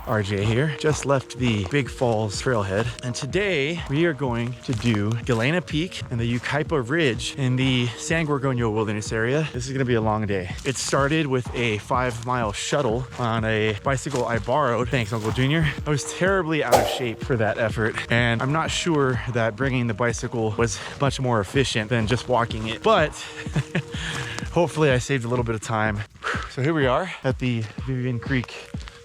RJ here. Just left the Big Falls Trailhead, and today we are going to do Galena Peak and the Yucaipa Ridge in the San Gorgonio Wilderness area. This is gonna be a long day. It started with a 5-mile shuttle on a bicycle I borrowed. Thanks, Uncle Junior. I was terribly out of shape for that effort, and I'm not sure that bringing the bicycle was much more efficient than just walking it, but hopefully I saved a little bit of time. So here we are at the Vivian Creek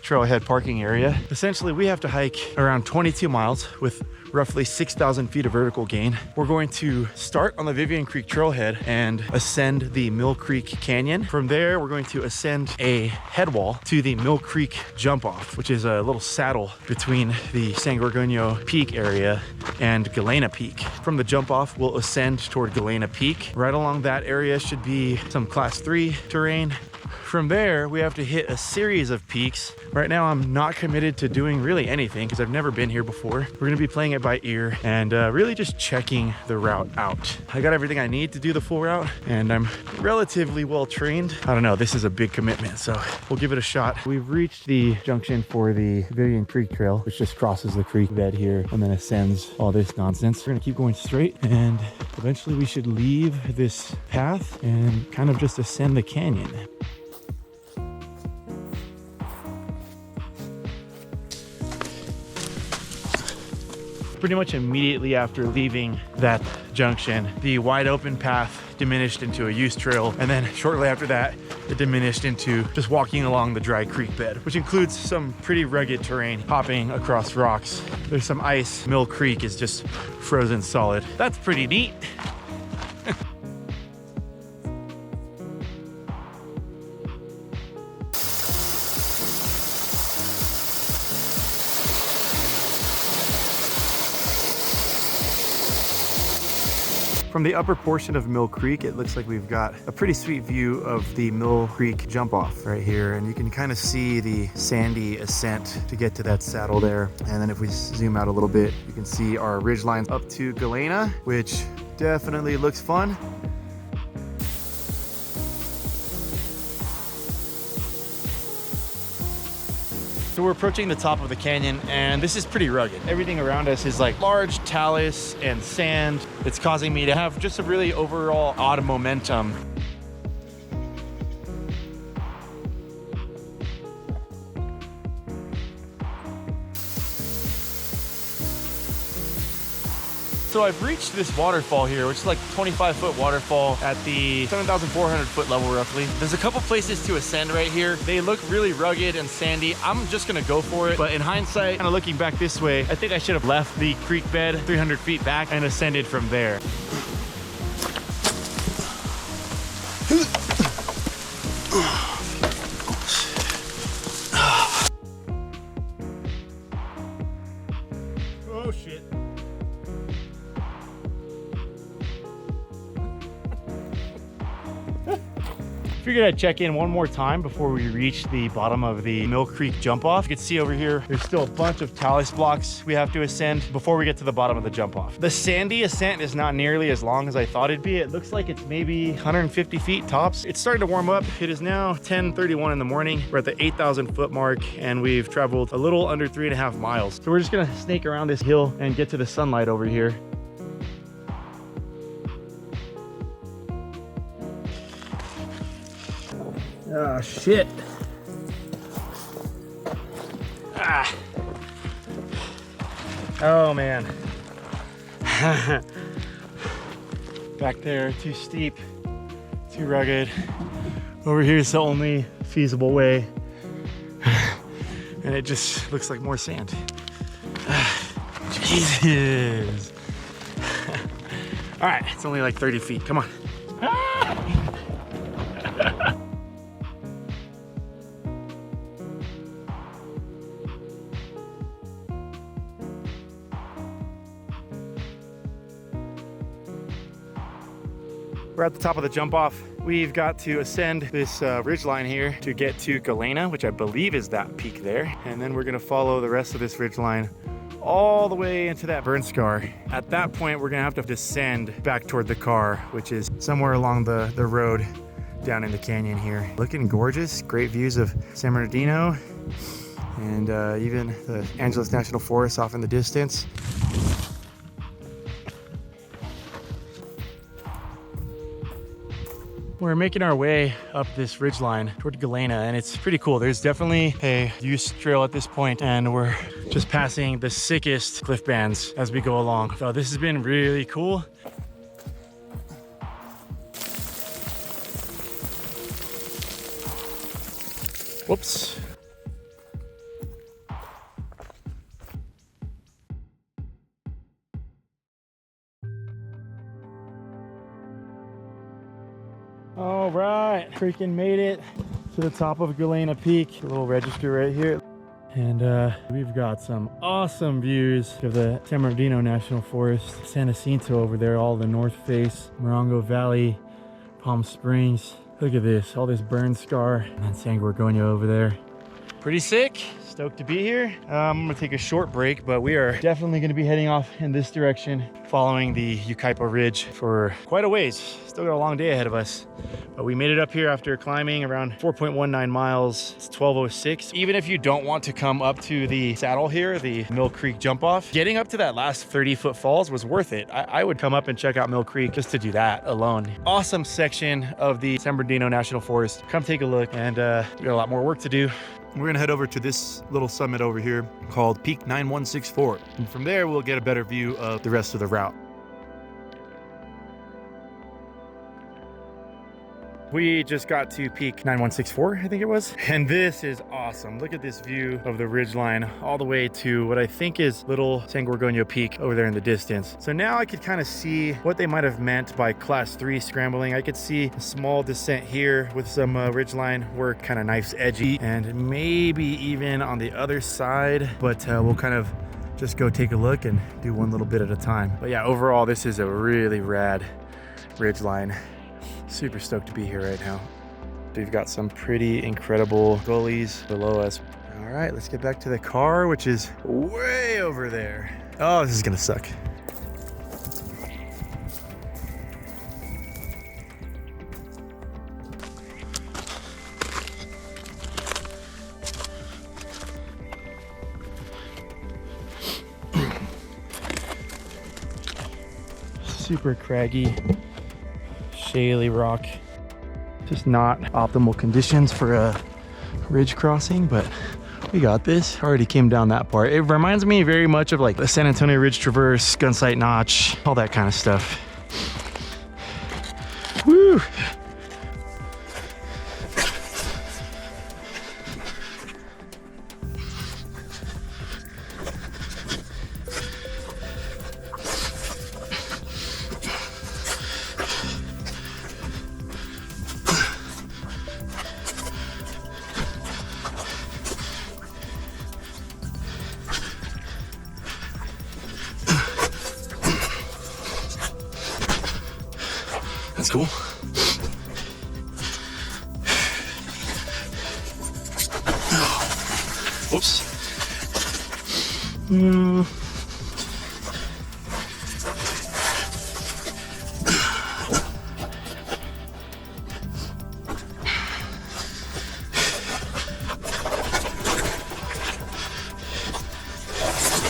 Trailhead parking area. Essentially, we have to hike around 22 miles with roughly 6,000 feet of vertical gain. We're going to start on the Vivian Creek Trailhead and ascend the Mill Creek Canyon. From there, we're going to ascend a head wall to the Mill Creek Jumpoff, which is a little saddle between the San Gorgonio Peak area and Galena Peak. From the Jumpoff, we'll ascend toward Galena Peak. Right along that area should be some class 3 terrain. From there, we have to hit a series of peaks. Right now, I'm not committed to doing really anything because I've never been here before. We're gonna be playing it by ear and really just checking the route out. I got everything I need to do the full route, and I'm relatively well trained. I don't know, this is a big commitment, so we'll give it a shot. We've reached the junction for the Vivian Creek Trail, which just crosses the creek bed here and then ascends all this nonsense. We're gonna keep going straight, and eventually we should leave this path and kind of just ascend the canyon. Pretty much immediately after leaving that junction, the wide open path diminished into a used trail, and then shortly after that, it diminished into just walking along the dry creek bed, which includes some pretty rugged terrain, hopping across rocks. There's some ice. Mill Creek is just frozen solid. That's pretty neat. From the upper portion of Mill Creek, it looks like we've got a pretty sweet view of the Mill Creek Jumpoff right here. And you can kind of see the sandy ascent to get to that saddle there. And then if we zoom out a little bit, you can see our ridge line up to Galena, which definitely looks fun. So we're approaching the top of the canyon, and this is pretty rugged. Everything around us is like large talus and sand. It's causing me to have just a really overall odd momentum. So I've reached this waterfall here, which is like a 25-foot waterfall at the 7,400 foot level roughly. There's a couple places to ascend right here. They look really rugged and sandy. I'm just gonna go for it. But in hindsight, kind of looking back this way, I think I should have left the creek bed 300 feet back and ascended from there. Oh shit. Figured I'd check in one more time before we reach the bottom of the Mill Creek Jumpoff. You can see over here, there's still a bunch of talus blocks we have to ascend before we get to the bottom of the Jumpoff. The sandy ascent is not nearly as long as I thought it'd be. It looks like it's maybe 150 feet tops. It's starting to warm up. It is now 10:31 in the morning. We're at the 8,000 foot mark, and we've traveled a little under 3.5 miles. So we're just gonna snake around this hill and get to the sunlight over here. Oh, shit. Ah. Oh, man. Back there, too steep, too rugged. Over here is the only feasible way. And it just looks like more sand. Jesus. All right, it's only like 30 feet. Come on. We're at the top of the Jumpoff. We've got to ascend this ridge line here to get to Galena, which I believe is that peak there. And then we're gonna follow the rest of this ridge line all the way into that burn scar. At that point, we're gonna have to descend back toward the car, which is somewhere along the road down in the canyon here. Looking gorgeous, great views of San Bernardino and even the Angeles National Forest off in the distance. We're making our way up this ridgeline toward Galena, and it's pretty cool. There's definitely a used trail at this point, and we're just passing the sickest cliff bands as we go along. So this has been really cool. Whoops. All right, freaking made it to the top of Galena Peak. A little register right here. And we've got some awesome views of the San Bernardino National Forest, San Jacinto over there, all the North Face, Morongo Valley, Palm Springs. Look at this, all this burn scar, and then San Gorgonio over there. Pretty sick. Stoked to be here. I'm gonna take a short break, but we are definitely gonna be heading off in this direction, following the Yucaipa Ridge for quite a ways. Still got a long day ahead of us, but we made it up here after climbing around 4.19 miles. It's 12:06. Even if you don't want to come up to the saddle here, the Mill Creek Jumpoff, getting up to that last 30-foot falls was worth it. I would come up and check out Mill Creek just to do that alone. Awesome section of the San Bernardino National Forest. Come take a look, and we got a lot more work to do. We're gonna head over to this little summit over here called Peak 9164. And from there, we'll get a better view of the rest of the route. We just got to Peak 9164, I think it was. And this is awesome. Look at this view of the ridgeline all the way to what I think is Little San Gorgonio Peak over there in the distance. So now I could kind of see what they might have meant by class 3 scrambling. I could see a small descent here with some ridgeline work, kind of knife's edgy, and maybe even on the other side, but we'll kind of just go take a look and do one little bit at a time. But yeah, overall, this is a really rad ridgeline. Super stoked to be here right now. We've got some pretty incredible gullies below us. All right, let's get back to the car, which is way over there. Oh, this is gonna suck. Super craggy, shaly rock. Just not optimal conditions for a ridge crossing, but we got this. Already came down that part. It reminds me very much of like the San Antonio Ridge Traverse, Gunsight Notch, all that kind of stuff. Woo! That's cool. Whoops.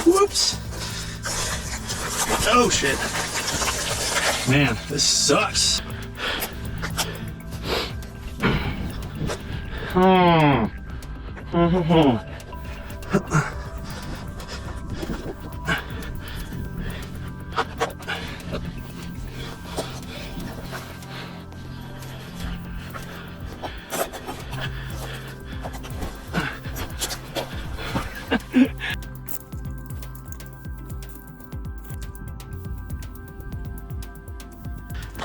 Whoops. Oh shit. Man, this sucks.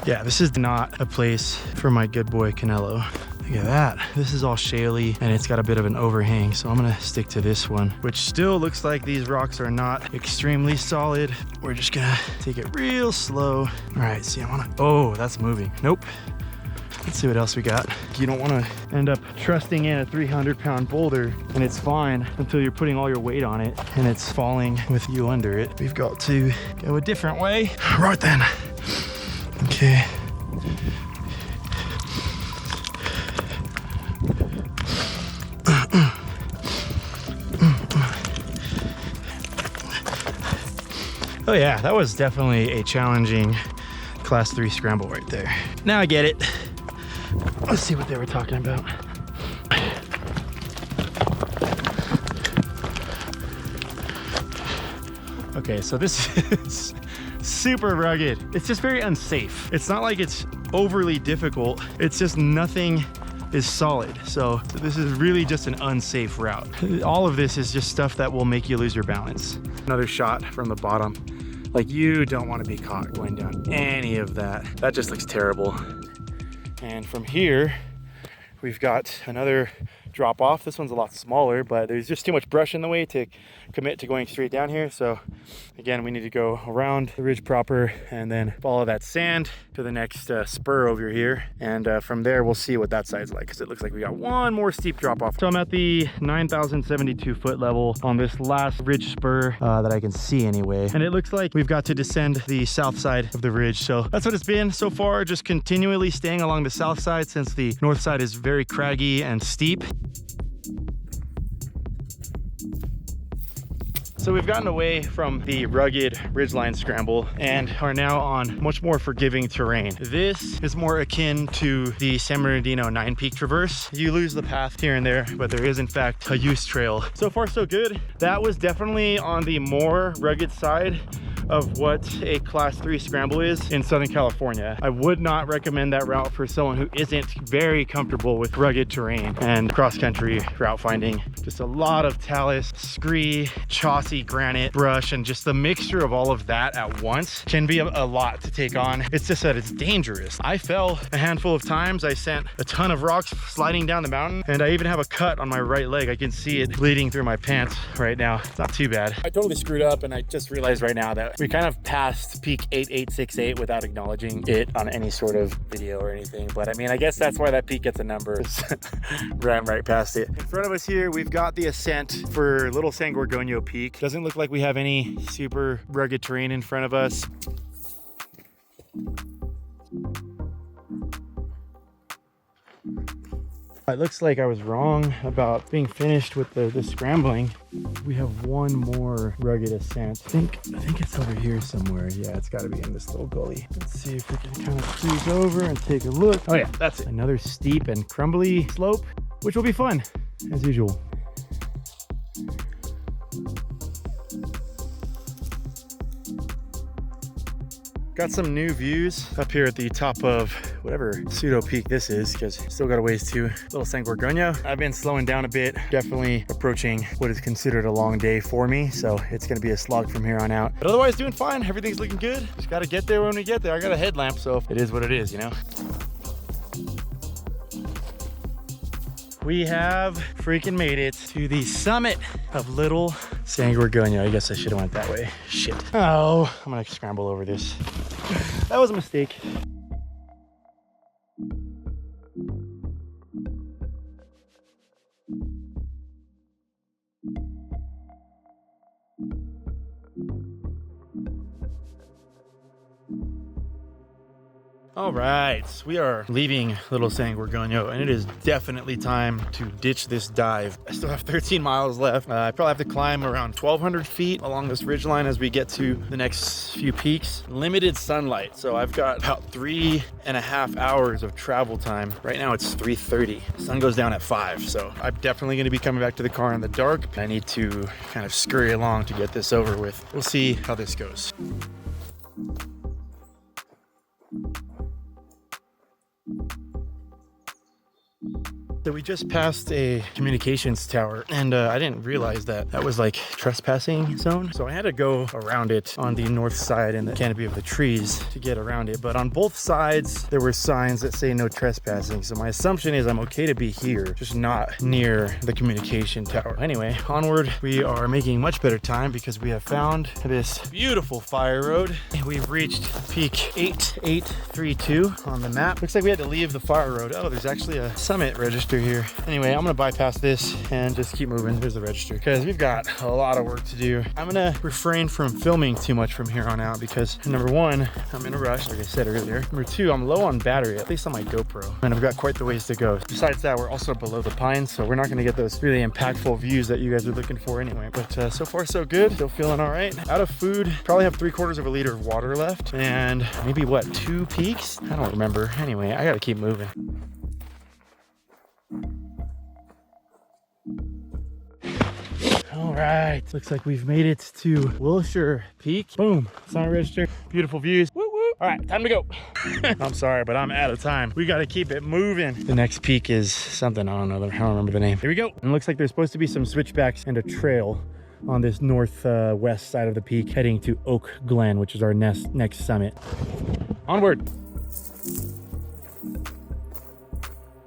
Yeah, this is not a place for my good boy Canelo. Look at that. This is all shaly and it's got a bit of an overhang, so I'm gonna stick to this one, which still looks like these rocks are not extremely solid. We're just gonna take it real slow. All right, see, I wanna, oh, that's moving. Nope. Let's see what else we got. You don't wanna end up trusting in a 300-pound boulder and it's fine until you're putting all your weight on it and it's falling with you under it. We've got to go a different way. Right then. Okay. Oh yeah, that was definitely a challenging class 3 scramble right there. Now I get it. Let's see what they were talking about. Okay, so this is super rugged. It's just very unsafe. It's not like it's overly difficult. It's just nothing is solid. So this is really just an unsafe route. All of this is just stuff that will make you lose your balance. Another shot from the bottom. Like, you don't want to be caught going down any of that. That just looks terrible. And from here, we've got another drop off. This one's a lot smaller, but there's just too much brush in the way to commit to going straight down here. So again, we need to go around the ridge proper and then follow that sand to the next spur over here. And from there, we'll see what that side's like, because it looks like we got one more steep drop off. So I'm at the 9,072 foot level on this last ridge spur that I can see anyway. And it looks like we've got to descend the south side of the ridge. So that's what it's been so far, just continually staying along the south side since the north side is very craggy and steep. So we've gotten away from the rugged ridgeline scramble and are now on much more forgiving terrain. This is more akin to the San Bernardino 9 Peak traverse. You lose the path here and there, but there is in fact a use trail. So far so good. That was definitely on the more rugged side of what a class 3 scramble is in Southern California. I would not recommend that route for someone who isn't very comfortable with rugged terrain and cross-country route finding. Just a lot of talus, scree, chossy granite, brush, and just the mixture of all of that at once can be a lot to take on. It's just that it's dangerous. I fell a handful of times. I sent a ton of rocks sliding down the mountain, and I even have a cut on my right leg. I can see it bleeding through my pants right now. It's not too bad. I totally screwed up, and I just realized right now that we kind of passed peak 8868 without acknowledging it on any sort of video or anything. But I mean, I guess that's why that peak gets a number. Ran right past it. In front of us here, we've got the ascent for Little San Gorgonio Peak. Doesn't look like we have any super rugged terrain in front of us. It looks like I was wrong about being finished with the scrambling. We have one more rugged ascent. I think it's over here somewhere. Yeah, it's got to be in this little gully. Let's see if we can kind of cruise over and take a look. Oh yeah, that's it. Another steep and crumbly slope, which will be fun as usual. Got some new views up here at the top of whatever pseudo peak this is, because still got a ways to Little San Gorgonio. I've been slowing down a bit, definitely approaching what is considered a long day for me, so it's gonna be a slog from here on out. But otherwise doing fine, everything's looking good. Just gotta get there when we get there. I got a headlamp, so it is what it is, you know? We have freaking made it to the summit of Little San Gorgonio. I guess I should have went that way. Shit. Oh, I'm gonna scramble over this. That was a mistake. All right, we are leaving Little San Gorgonio, and it is definitely time to ditch this dive. I still have 13 miles left. I probably have to climb around 1,200 feet along this ridgeline as we get to the next few peaks. Limited sunlight, so I've got about 3.5 hours of travel time. Right now it's 3:30. The sun goes down at 5, so I'm definitely going to be coming back to the car in the dark. I need to kind of scurry along to get this over with. We'll see how this goes. So we just passed a communications tower, and I didn't realize that that was like trespassing zone. So I had to go around it on the north side in the canopy of the trees to get around it. But on both sides, there were signs that say no trespassing. So my assumption is I'm okay to be here, just not near the communication tower. Anyway, onward, we are making much better time because we have found this beautiful fire road. We've reached peak 8832 on the map. Looks like we had to leave the fire road. Oh, there's actually a summit registered register here. Anyway, I'm gonna bypass this and just keep moving. There's the register because we've got a lot of work to do. I'm gonna refrain from filming too much from here on out because number one, I'm in a rush, like I said earlier. Number two, I'm low on battery, at least on my GoPro, and I've got quite the ways to go. Besides that, we're also below the pines, so we're not gonna get those really impactful views that you guys are looking for anyway. But so far so good, still feeling all right. Out of food, probably have 3/4 of a liter of water left, and maybe what, 2 peaks? I don't remember. Anyway, I gotta keep moving. All right, looks like we've made it to Wilshire Peak. Boom, sign register, beautiful views. Woo woo. All right, time to go. I'm sorry, but I'm out of time. We got to keep it moving. The next peak is something, I don't know, I don't remember the name. Here we go. And it looks like there's supposed to be some switchbacks and a trail on this northwest side of the peak heading to Oak Glen, which is our next summit. Onward.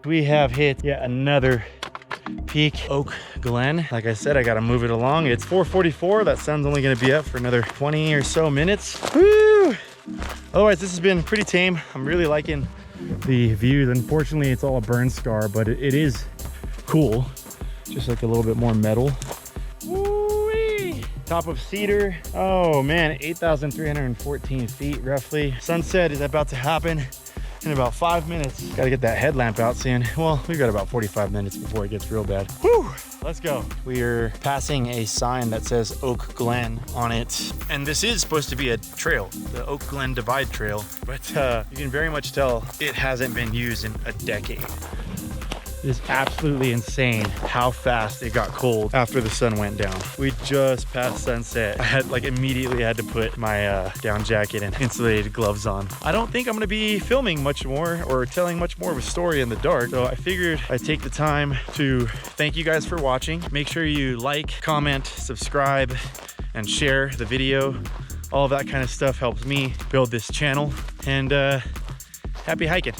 We have hit yet another peak, Oak Glen. Like I said, I gotta move it along. It's 4:44. That sun's only gonna be up for another 20 or so minutes. Woo! Otherwise, this has been pretty tame. I'm really liking the views. Unfortunately, it's all a burn scar, but it is cool. Just like a little bit more metal. Woo-wee! Top of Cedar. Oh man, 8,314 feet roughly. Sunset is about to happen in about 5 minutes. Gotta get that headlamp out soon. Well, we've got about 45 minutes before it gets real bad. Whew, let's go. We are passing a sign that says Oak Glen on it. And this is supposed to be a trail, the Oak Glen Divide Trail. But you can very much tell it hasn't been used in a decade. It is absolutely insane how fast it got cold after the sun went down. We just passed sunset. I had immediately had to put my down jacket and insulated gloves on. I don't think I'm gonna be filming much more or telling much more of a story in the dark. So I figured I'd take the time to thank you guys for watching. Make sure you like, comment, subscribe, and share the video. All of that kind of stuff helps me build this channel. And happy hiking.